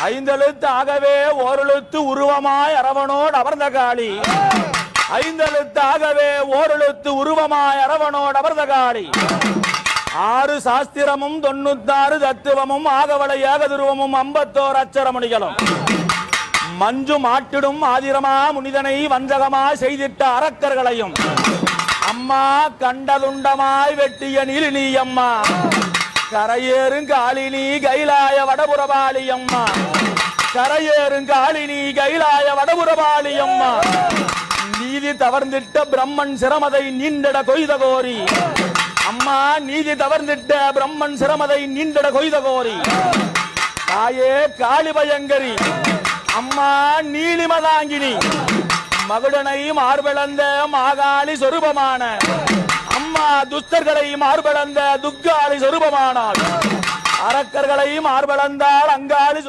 ஐந்தெழுத்து ஆகவே ஓரெழுத்து உருவமாய் அரவணோடு அமர்ந்த காளி. ஐந்தெழுத்து ஆகவே ஓரெழுத்து உருவமாய் அரவணோடு அமர்ந்த காளி. 6 சாஸ்திரமும் 96 தத்துவமும் ஆகவளை ஏகதுருவமும் 51 அச்சரமணிகளும் மஞ்சு மாட்டிடும் ஆதிரமா முனிதனை வஞ்சகமா செய்திட்ட அரக்கர்களையும் அம்மா கண்டதுண்டமாய் வெட்டிய நீலினி அம்மா கரையேறுங்காலினி கைலாய வடபுறபாலி அம்மா கரையேறுங்காலினி கைலாய வடபுறபாலி அம்மா நீதி தவர்ந்திட்ட பிரம்மன் சிரமதை நீண்டட கொய்த கோரி அம்மா நீதி தவர்ந்திட்ட பிரம்மன் சிரமதை நீண்டட கொய்த கோரி தாயே காளி பயங்கரி அம்மா நீலிமதாங்கினி மகுடனை மார்பளந்த மாகாளி சொரூபமான அம்மா துஷ்டர்களை மார்பளந்த துக்காளி சொரூபமானாள் அரக்கர்களை மார்பளந்தாள் அங்காளி